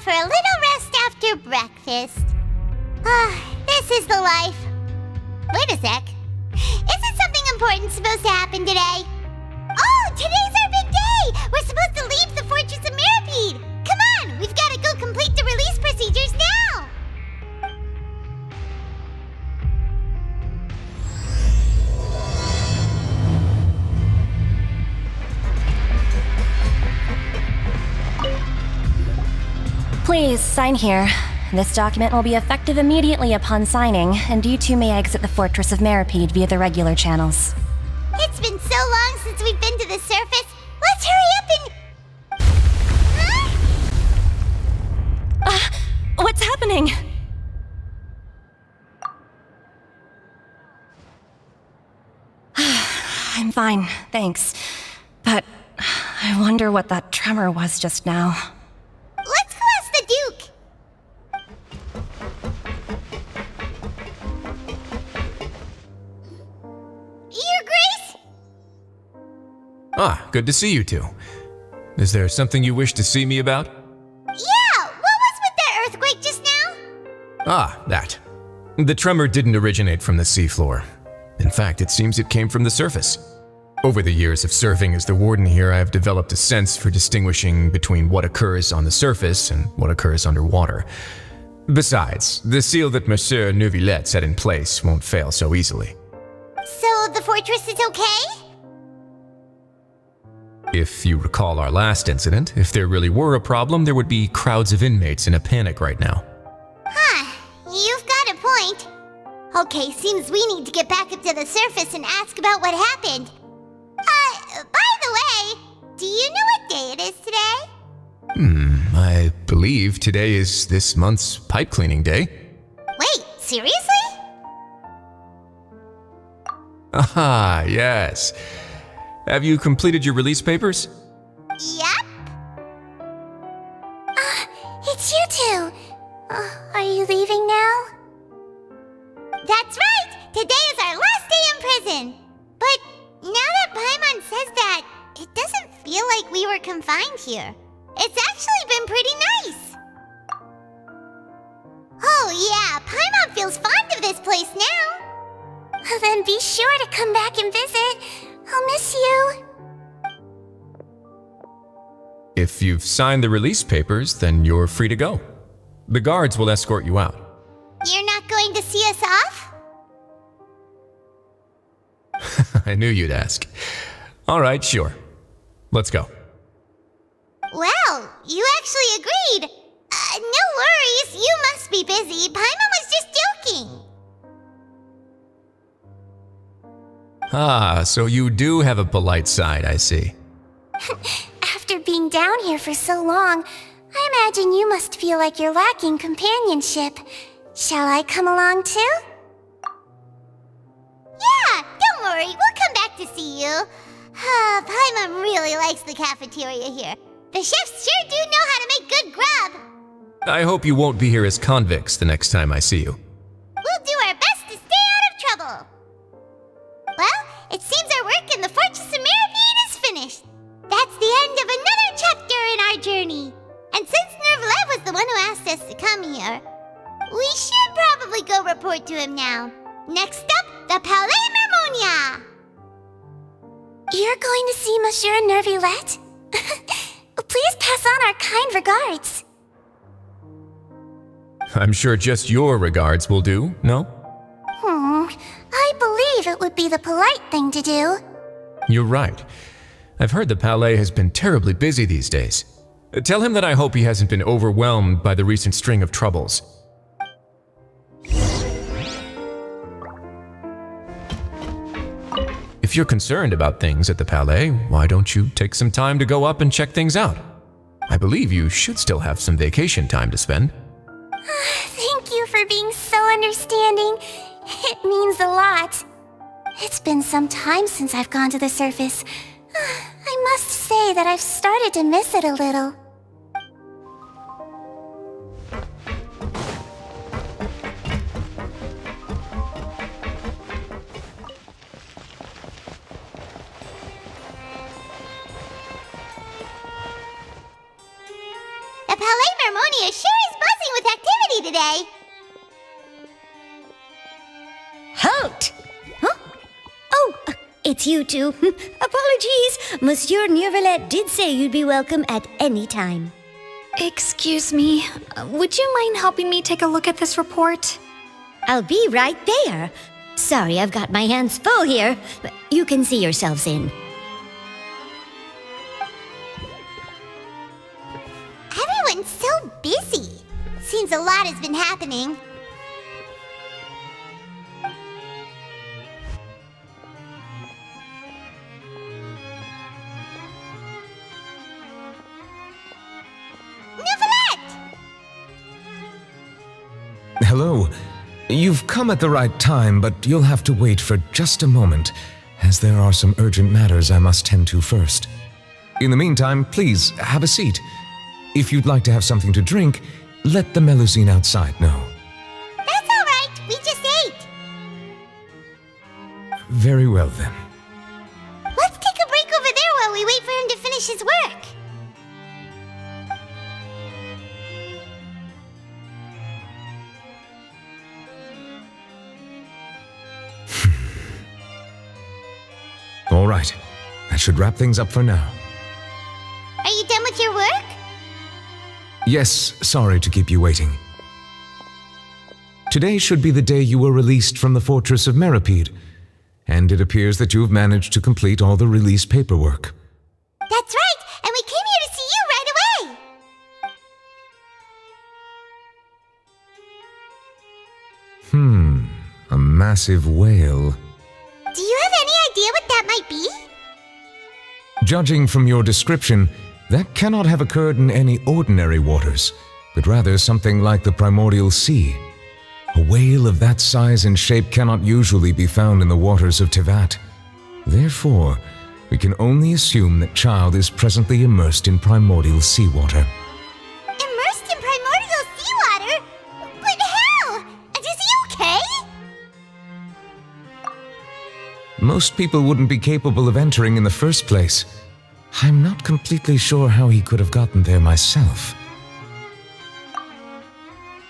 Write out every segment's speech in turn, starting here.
for a little rest after breakfast. This is the life. Wait a sec. Isn't something important supposed to happen today? Oh, today's our big day! We're supposed to leave the Fortress of Mirapede! Come on, we've got to go complete the release procedures now! Please, sign here. This document will be effective immediately upon signing, and you two may exit the Fortress of Mirapede via the regular channels. It's been so long since we've been to the surface. Let's hurry up and... Huh? What's happening? I'm fine, thanks. But I wonder what that tremor was just now. Let's go ask the Duke. Your Grace? Ah, good to see you two. Is there something you wish to see me about? Yeah, what was with that earthquake just now? Ah, that. The tremor didn't originate from the seafloor. In fact, it seems it came from the surface. Over the years of serving as the warden here, I have developed a sense for distinguishing between what occurs on the surface and what occurs underwater. Besides, the seal that Monsieur Neuvillette set in place won't fail so easily. So the fortress is okay? If you recall our last incident, if there really were a problem, there would be crowds of inmates in a panic right now. Huh, you've got a point. Okay, seems we need to get back up to the surface and ask about what happened. By the way, do you know what day it is today? I believe today is this month's pipe cleaning day. Wait, seriously? Ah, yes. Have you completed your release papers? Yep. It's you two. Are you leaving now? That's right! Today is our last day in prison! But now that Paimon says that, it doesn't feel like we were confined here. It's actually been pretty nice! Oh yeah, Paimon feels fond of this place now! Then be sure to come back and visit. I'll miss you. If you've signed the release papers, then you're free to go. The guards will escort you out. You're not going to see us off? I knew you'd ask. All right, sure. Let's go. Well, you actually agreed. No worries, you must be busy. Paimon was just joking. Ah, so you do have a polite side, I see. After being down here for so long, I imagine you must feel like you're lacking companionship. Shall I come along too? Yeah, don't worry, we'll come back to see you. Paimon really likes the cafeteria here. The chefs sure do know how to make good grub. I hope you won't be here as convicts the next time I see you. We'll do our best to stay out of trouble. Well, it seems our work in the Fortress of Mirapede is finished. That's the end of another chapter in our journey. And since Neuvillette was the one who asked us to come here, we should probably go report to him now. Next up, the Palais Mermonia. You're going to see Monsieur Neuvillette? Please pass on our kind regards. I'm sure just your regards will do, no? I believe it would be the polite thing to do. You're right. I've heard the Palais has been terribly busy these days. Tell him that I hope he hasn't been overwhelmed by the recent string of troubles. If you're concerned about things at the Palais, why don't you take some time to go up and check things out? I believe you should still have some vacation time to spend. Thank you for being so understanding. It means a lot. It's been some time since I've gone to the surface. I must say that I've started to miss it a little. The Palais Mermonia sure is buzzing with activity today. Halt! Huh? Oh, it's you two. Apologies. Monsieur Neuvillette did say you'd be welcome at any time. Excuse me, would you mind helping me take a look at this report? I'll be right there. Sorry, I've got my hands full here. You can see yourselves in. Everyone's so busy. Seems a lot has been happening. Neuvillette! Hello. You've come at the right time, but you'll have to wait for just a moment, as there are some urgent matters I must tend to first. In the meantime, please have a seat. If you'd like to have something to drink, let the Melusine outside know. That's all right. We just ate. Very well then. Let's take a break over there while we wait for him to finish his work. All right. That should wrap things up for now. Are you done with your work? Yes, sorry to keep you waiting. Today should be the day you were released from the Fortress of Meripede, and it appears that you have managed to complete all the release paperwork. That's right, and we came here to see you right away. A massive whale. Do you have any idea what that might be? Judging from your description, that cannot have occurred in any ordinary waters, but rather something like the primordial sea. A whale of that size and shape cannot usually be found in the waters of Tevat. Therefore, we can only assume that Child is presently immersed in primordial seawater. Immersed in primordial seawater? But how? And is he okay? Most people wouldn't be capable of entering in the first place. I'm not completely sure how he could have gotten there myself.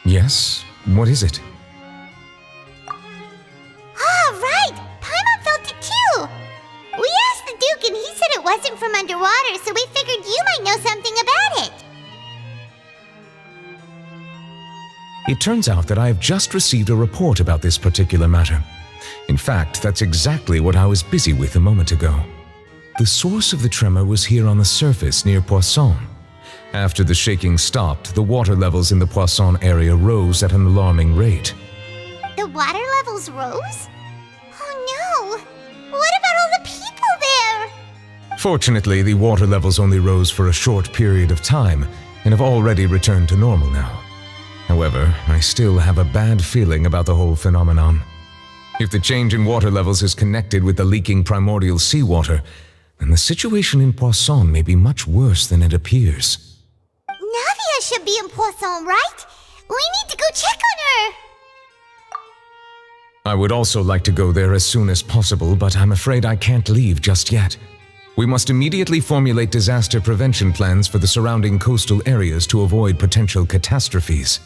Yes? What is it? Ah, right! Paimon felt it too! We asked the Duke and he said it wasn't from underwater, so we figured you might know something about it. It turns out that I have just received a report about this particular matter. In fact, that's exactly what I was busy with a moment ago. The source of the tremor was here on the surface near Poisson. After the shaking stopped, the water levels in the Poisson area rose at an alarming rate. The water levels rose? Oh no! What about all the people there? Fortunately, the water levels only rose for a short period of time and have already returned to normal now. However, I still have a bad feeling about the whole phenomenon. If the change in water levels is connected with the leaking primordial seawater, then the situation in Poisson may be much worse than it appears. Navia should be in Poisson, right? We need to go check on her! I would also like to go there as soon as possible, but I'm afraid I can't leave just yet. We must immediately formulate disaster prevention plans for the surrounding coastal areas to avoid potential catastrophes.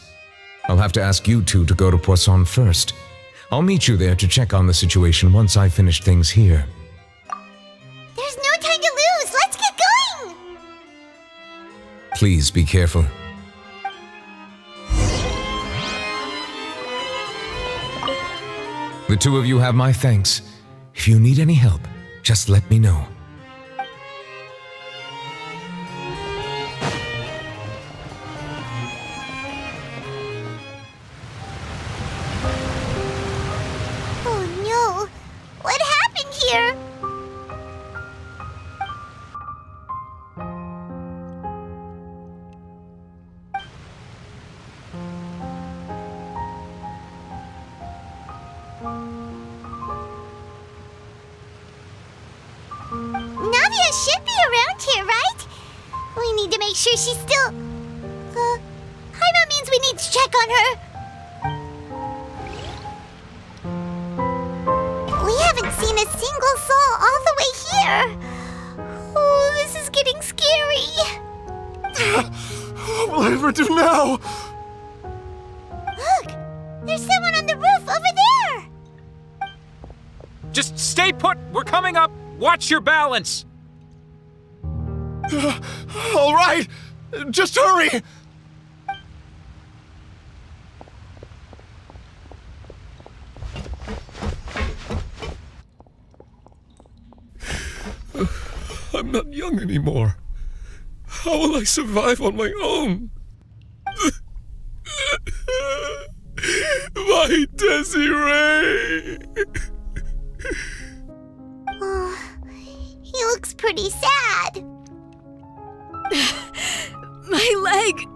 I'll have to ask you two to go to Poisson first. I'll meet you there to check on the situation once I finish things here. There's no time to lose! Let's get going! Please be careful. The two of you have my thanks. If you need any help, just let me know. Oh no! What happened here? Navia should be around here, right? We need to make sure she's still... Paimon means we need to check on her. We haven't seen a single soul all the way here. Oh, this is getting scary. I ever do now? Look! There's someone on the roof over there! Just stay put! We're coming up! Watch your balance! All right, just hurry! I'm not young anymore. How will I survive on my own? My Desiree! Oh, he looks pretty sad. My leg!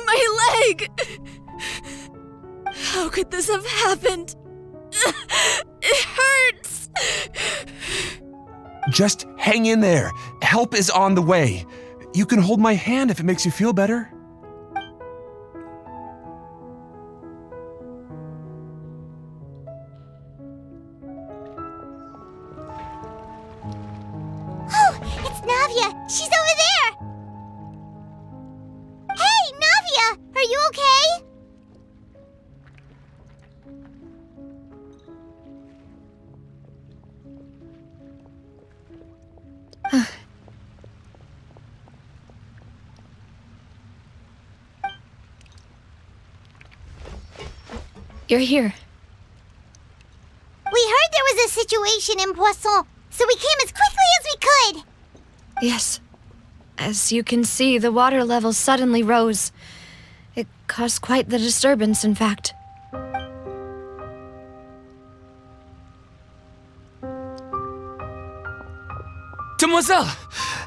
My leg! How could this have happened? It hurts! Just hang in there. Help is on the way. You can hold my hand if it makes you feel better. Oh, it's Navia! She's over there! Hey, Navia! Are you okay? You're here. We heard there was a situation in Poisson, so we came as quickly as we could. Yes. As you can see, the water level suddenly rose. It caused quite the disturbance, in fact. Demoiselle!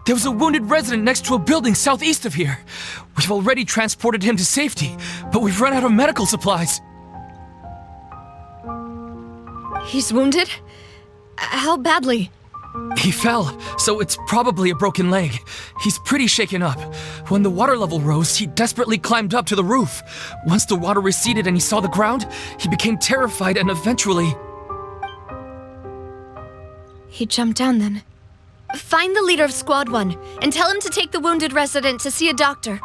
There was a wounded resident next to a building southeast of here. We've already transported him to safety, but we've run out of medical supplies. He's wounded? How badly? He fell, so it's probably a broken leg. He's pretty shaken up. When the water level rose, he desperately climbed up to the roof. Once the water receded and he saw the ground, he became terrified and eventually... He jumped down then. Find the leader of Squad 1 and tell him to take the wounded resident to see a doctor.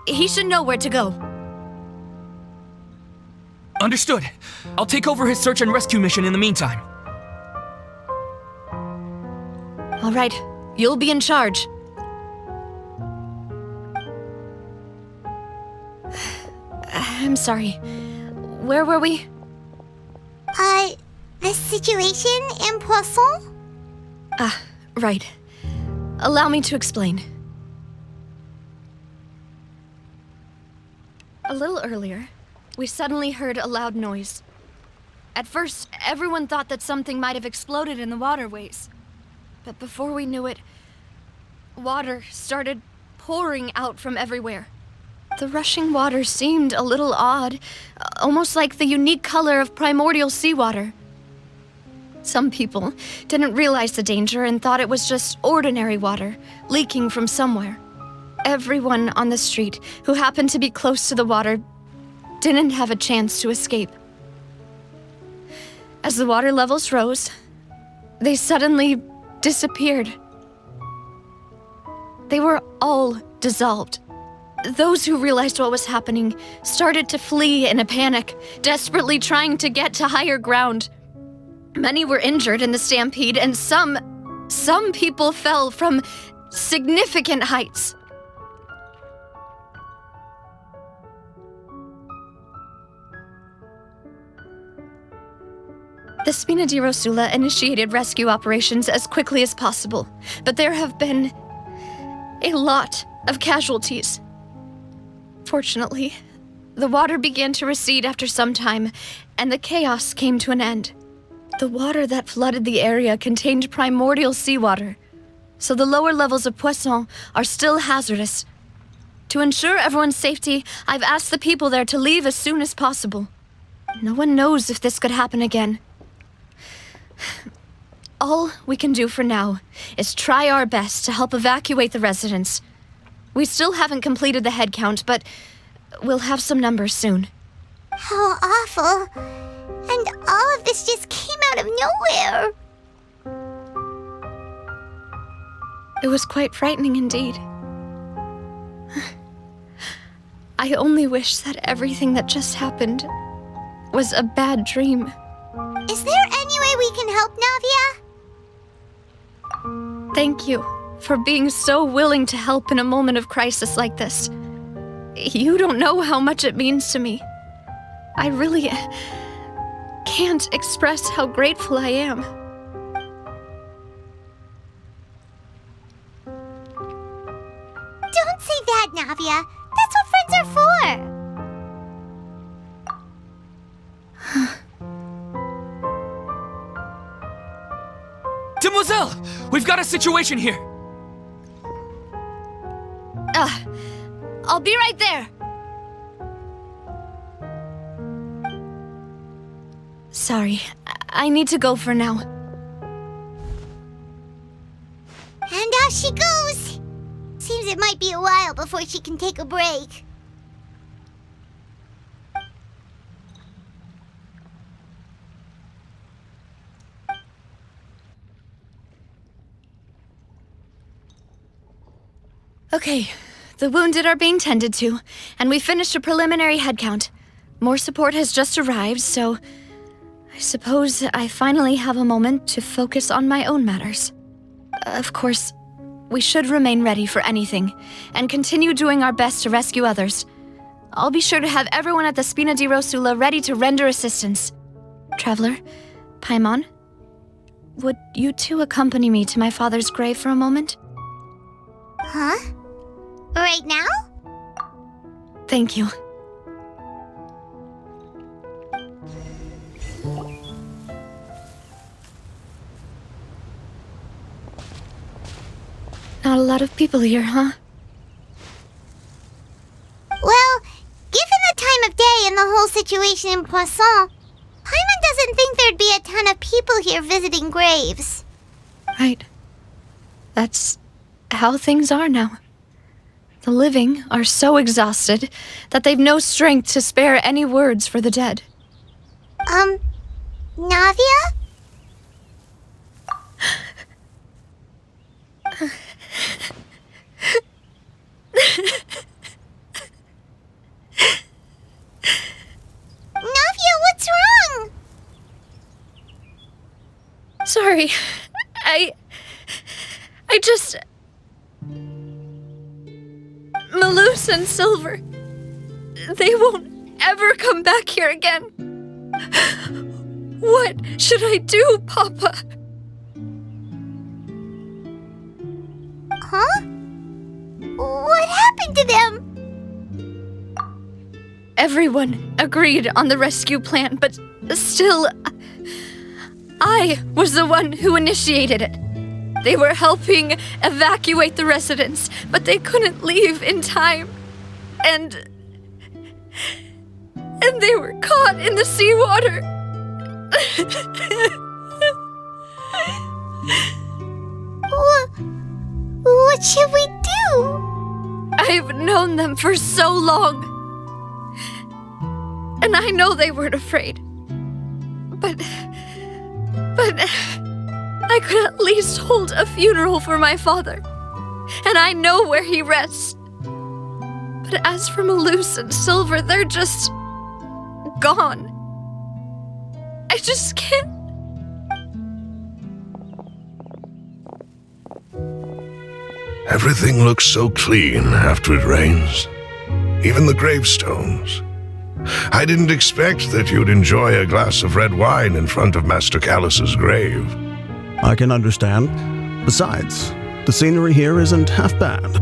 He should know where to go. Understood. I'll take over his search and rescue mission in the meantime. All right, you'll be in charge. I'm sorry. Where were we? The situation in Poisson? Ah, right. Allow me to explain. A little earlier, we suddenly heard a loud noise. At first, everyone thought that something might have exploded in the waterways. But before we knew it, water started pouring out from everywhere. The rushing water seemed a little odd, almost like the unique color of primordial seawater. Some people didn't realize the danger and thought it was just ordinary water leaking from somewhere. Everyone on the street who happened to be close to the water didn't have a chance to escape. As the water levels rose, they suddenly disappeared. They were all dissolved. Those who realized what was happening started to flee in a panic, desperately trying to get to higher ground. Many were injured in the stampede, and some people fell from significant heights. The Spina di Rosula initiated rescue operations as quickly as possible, but there have been a lot of casualties. Fortunately, the water began to recede after some time, and the chaos came to an end. The water that flooded the area contained primordial seawater, so the lower levels of Poisson are still hazardous. To ensure everyone's safety, I've asked the people there to leave as soon as possible. No one knows if this could happen again. All we can do for now is try our best to help evacuate the residents. We still haven't completed the head count, but we'll have some numbers soon. How awful. And all of this just came out of nowhere. It was quite frightening indeed. I only wish that everything that just happened was a bad dream. Is there any way we can help, Navia? Thank you for being so willing to help in a moment of crisis like this. You don't know how much it means to me. I really can't express how grateful I am. Don't say that, Navia. That's what friends are for. Demoiselle! We've got a situation here! I'll be right there. Sorry, I need to go for now. And out she goes. Seems it might be a while before she can take a break. Okay, the wounded are being tended to, and we finished a preliminary head count. More support has just arrived, so I suppose I finally have a moment to focus on my own matters. Of course, we should remain ready for anything, and continue doing our best to rescue others. I'll be sure to have everyone at the Spina di Rosula ready to render assistance. Traveler, Paimon, would you two accompany me to my father's grave for a moment? Huh? Right now? Thank you. Not a lot of people here, huh? Well, given the time of day and the whole situation in Poisson, Paimon doesn't think there'd be a ton of people here visiting graves. Right. That's how things are now. The living are so exhausted that they've no strength to spare any words for the dead. Navia? Navia, what's wrong? Sorry. I just... Malus and Silver. They won't ever come back here again. What should I do, Papa? Huh? What happened to them? Everyone agreed on the rescue plan, but still, I was the one who initiated it. They were helping evacuate the residents, but they couldn't leave in time. And they were caught in the seawater. What should we do? I've known them for so long. And I know they weren't afraid. But I could at least hold a funeral for my father. And I know where he rests. But as for Malus and Silver, they're just gone. I just can't. Everything looks so clean after it rains. Even the gravestones. I didn't expect that you'd enjoy a glass of red wine in front of Master Callus's grave. I can understand. Besides, the scenery here isn't half bad.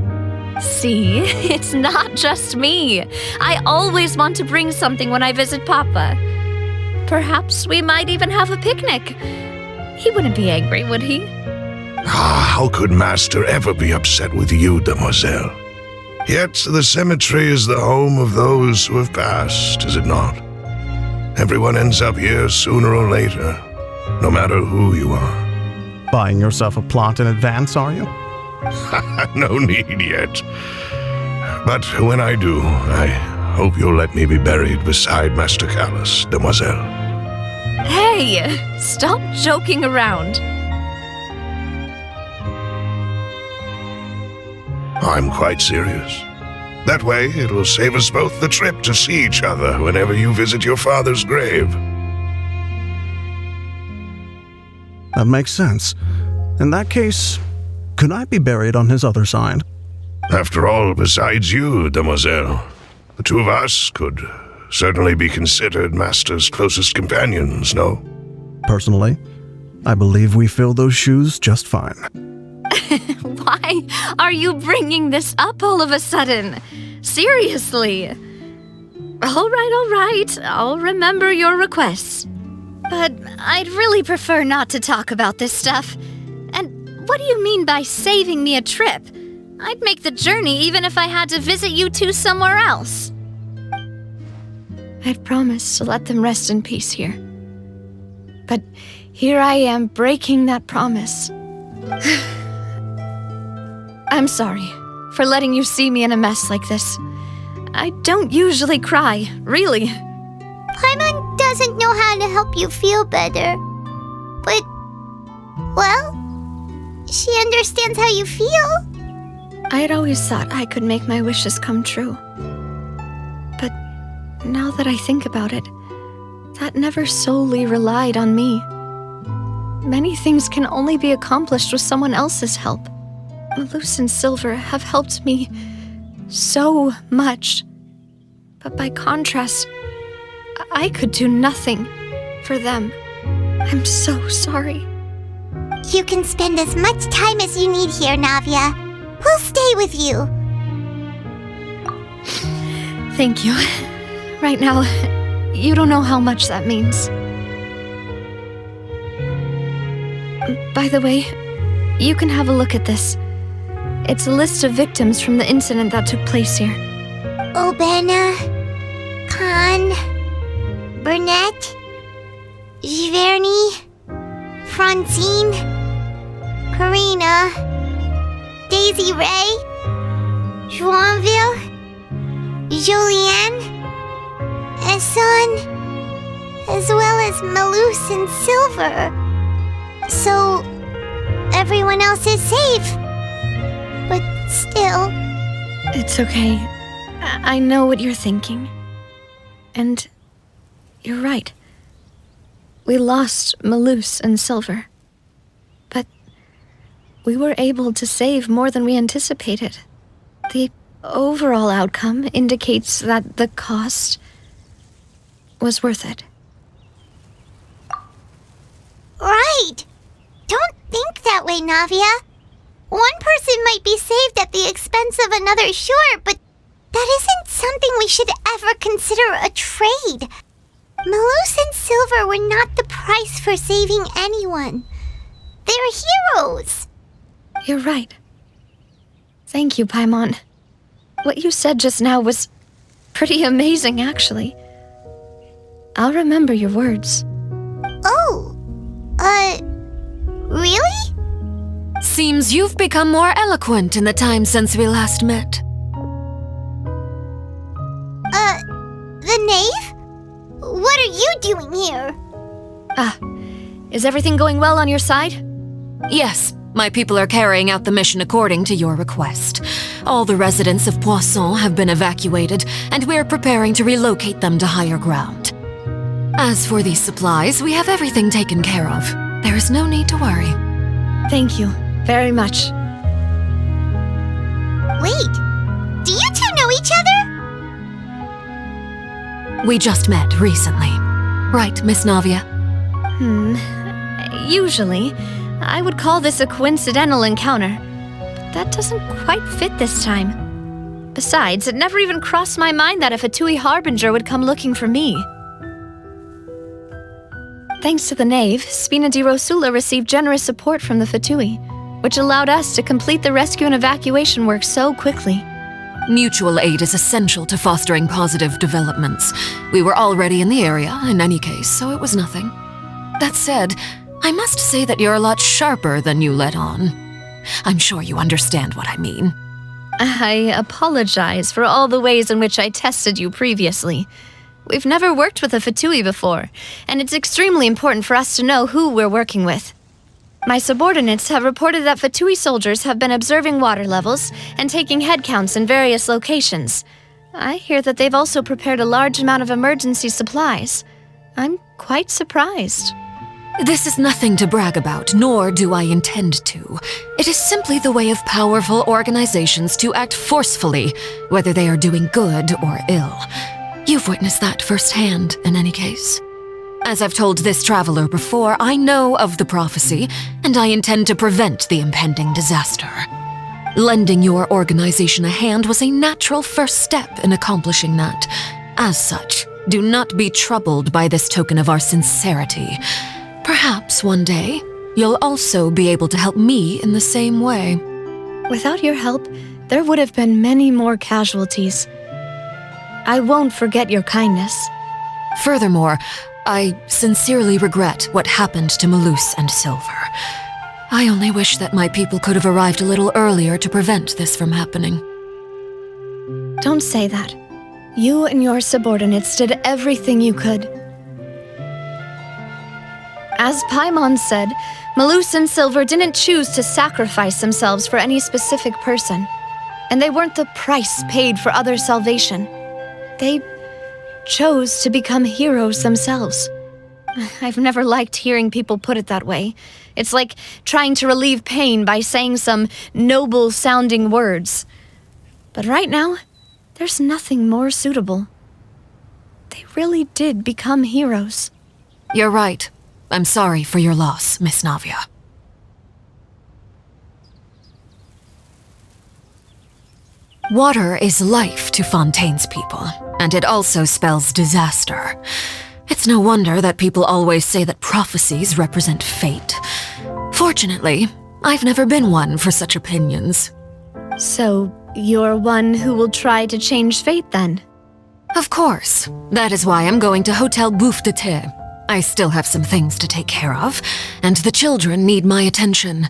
See, it's not just me. I always want to bring something when I visit Papa. Perhaps we might even have a picnic. He wouldn't be angry, would he? How could Master ever be upset with you, Demoiselle? Yet the cemetery is the home of those who have passed, is it not? Everyone ends up here sooner or later, no matter who you are. Buying yourself a plot in advance, are you? No need yet. But when I do, I hope you'll let me be buried beside Master Callus, Demoiselle. Hey, stop joking around. I'm quite serious. That way, it will save us both the trip to see each other whenever you visit your father's grave. That makes sense. In that case, could I be buried on his other side? After all, besides you, demoiselle, the two of us could certainly be considered Master's closest companions, no? Personally, I believe we fill those shoes just fine. Why are you bringing this up all of a sudden? Seriously. All right. I'll remember your requests. But I'd really prefer not to talk about this stuff. And what do you mean by saving me a trip? I'd make the journey even if I had to visit you two somewhere else. I'd promised to let them rest in peace here. But here I am breaking that promise. I'm sorry for letting you see me in a mess like this. I don't usually cry, really. Paimon doesn't know how to help you feel better. But, well, she understands how you feel. I'd always thought I could make my wishes come true. But now that I think about it, that never solely relied on me. Many things can only be accomplished with someone else's help. Malus and Silver have helped me so much. But by contrast, I could do nothing for them. I'm so sorry. You can spend as much time as you need here, Navia. We'll stay with you. Thank you. Right now, you don't know how much that means. By the way, you can have a look at this. It's a list of victims from the incident that took place here. Obena, Khan, Burnett, Giverny, Francine, Karina, Daisy Ray, Joinville, Julianne, Esson, as well as Malus and Silver. So, everyone else is safe. But still... It's okay. I know what you're thinking. And you're right. We lost Malus and Silver. But we were able to save more than we anticipated. The overall outcome indicates that the cost was worth it. Right! Don't think that way, Navia. One person might be saved at the expense of another, sure, but that isn't something we should ever consider a trade. Malus and Silver were not the price for saving anyone. They're heroes. You're right. Thank you, Paimon. What you said just now was pretty amazing, actually. I'll remember your words. Oh, really? Seems you've become more eloquent in the time since we last met. The knave? What are you doing here? Is everything going well on your side? Yes, my people are carrying out the mission according to your request. All the residents of Poisson have been evacuated, and we're preparing to relocate them to higher ground. As for these supplies, we have everything taken care of. There is no need to worry. Thank you very much. Wait, do you two know each other? We just met recently. Right, Miss Navia? Usually, I would call this a coincidental encounter. But that doesn't quite fit this time. Besides, it never even crossed my mind that a Fatui Harbinger would come looking for me. Thanks to the knave, Spina di Rosula received generous support from the Fatui, which allowed us to complete the rescue and evacuation work so quickly. Mutual aid is essential to fostering positive developments. We were already in the area, in any case, so it was nothing. That said, I must say that you're a lot sharper than you let on. I'm sure you understand what I mean. I apologize for all the ways in which I tested you previously. We've never worked with a Fatui before, and it's extremely important for us to know who we're working with. My subordinates have reported that Fatui soldiers have been observing water levels and taking head counts in various locations. I hear that they've also prepared a large amount of emergency supplies. I'm quite surprised. This is nothing to brag about, nor do I intend to. It is simply the way of powerful organizations to act forcefully, whether they are doing good or ill. You've witnessed that firsthand, in any case. As I've told this traveler before, I know of the prophecy, and I intend to prevent the impending disaster. Lending your organization a hand was a natural first step in accomplishing that. As such, do not be troubled by this token of our sincerity. Perhaps one day, you'll also be able to help me in the same way. Without your help, there would have been many more casualties. I won't forget your kindness. Furthermore, I sincerely regret what happened to Malus and Silver. I only wish that my people could have arrived a little earlier to prevent this from happening. Don't say that. You and your subordinates did everything you could. As Paimon said, Malus and Silver didn't choose to sacrifice themselves for any specific person, and they weren't the price paid for other salvation. They chose to become heroes themselves. I've never liked hearing people put it that way. It's like trying to relieve pain by saying some noble-sounding words. But right now, there's nothing more suitable. They really did become heroes. You're right. I'm sorry for your loss, Miss Navia. Water is life to Fontaine's people, and it also spells disaster. It's no wonder that people always say that prophecies represent fate. Fortunately, I've never been one for such opinions. So, you're one who will try to change fate, then? Of course. That is why I'm going to Hotel Bouffe de Thé. I still have some things to take care of, and the children need my attention.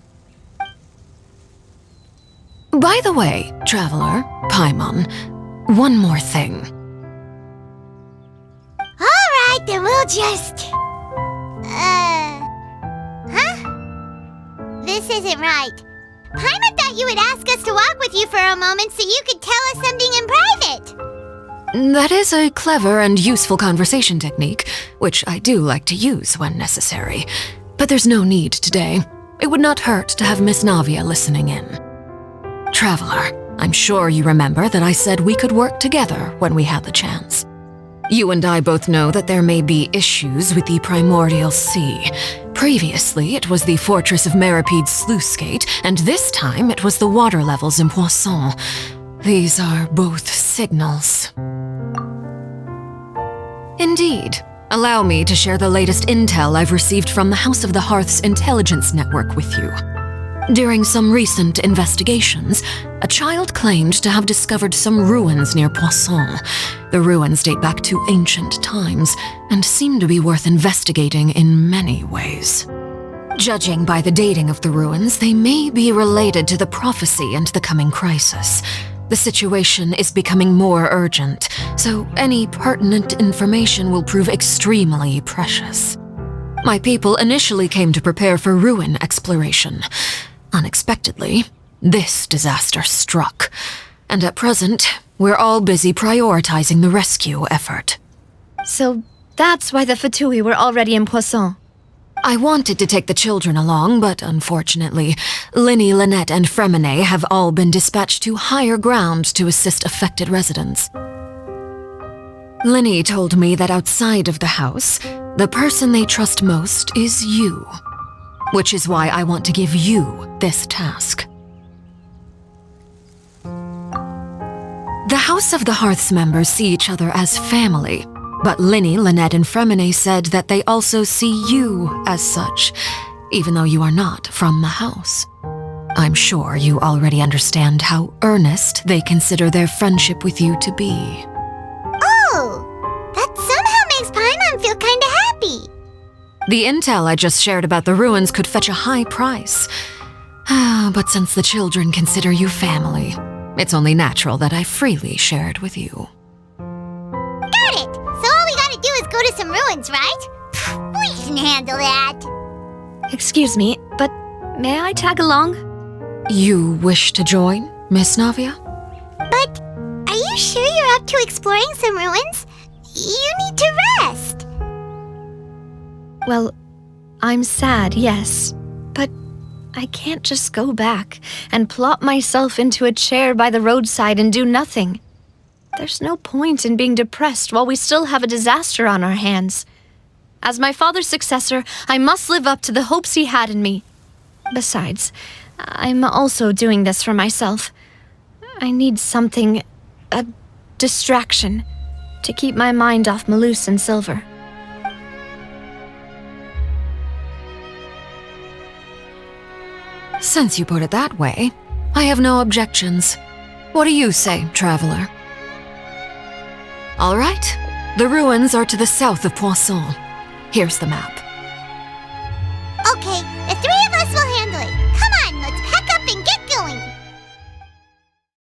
By the way, traveler, Paimon, one more thing. Alright, then we'll just... This isn't right. Paimon thought you would ask us to walk with you for a moment so you could tell us something in private. That is a clever and useful conversation technique, which I do like to use when necessary. But there's no need today. It would not hurt to have Miss Navia listening in. Traveler, I'm sure you remember that I said we could work together when we had the chance. You and I both know that there may be issues with the Primordial Sea. Previously, it was the Fortress of Meripede's sluice gate, and this time it was the water levels in Poisson. These are both signals. Indeed. Allow me to share the latest intel I've received from the House of the Hearth's intelligence network with you. During some recent investigations, a child claimed to have discovered some ruins near Poisson. The ruins date back to ancient times and seem to be worth investigating in many ways. Judging by the dating of the ruins, they may be related to the prophecy and the coming crisis. The situation is becoming more urgent, so any pertinent information will prove extremely precious. My people initially came to prepare for ruin exploration. Unexpectedly, this disaster struck, and at present, we're all busy prioritizing the rescue effort. So that's why the Fatui were already in Poisson. I wanted to take the children along, but unfortunately, Linny, Lynette, and Fremine have all been dispatched to higher ground to assist affected residents. Linny told me that outside of the house, the person they trust most is you. Which is why I want to give you this task. The House of the Hearth's members see each other as family, but Linny, Lynette, and Fremine said that they also see you as such, even though you are not from the house. I'm sure you already understand how earnest they consider their friendship with you to be. Oh, that somehow makes Paimon feel kinda happy. The intel I just shared about the ruins could fetch a high price. But since the children consider you family, it's only natural that I freely share it with you. Got it! So all we gotta do is go to some ruins, right? We can handle that. Excuse me, but May I tag along? You wish to join, Miss Navia? But are you sure you're up to exploring some ruins? You need to rest. Well, I'm sad, yes. But I can't just go back and plop myself into a chair by the roadside and do nothing. There's no point in being depressed while we still have a disaster on our hands. As my father's successor, I must live up to the hopes he had in me. Besides, I'm also doing this for myself. I need something, a distraction, to keep my mind off Malus and Silver. Since you put it that way, I have no objections. What do you say, traveler? All right, the ruins are to the south of Poisson. Here's the map.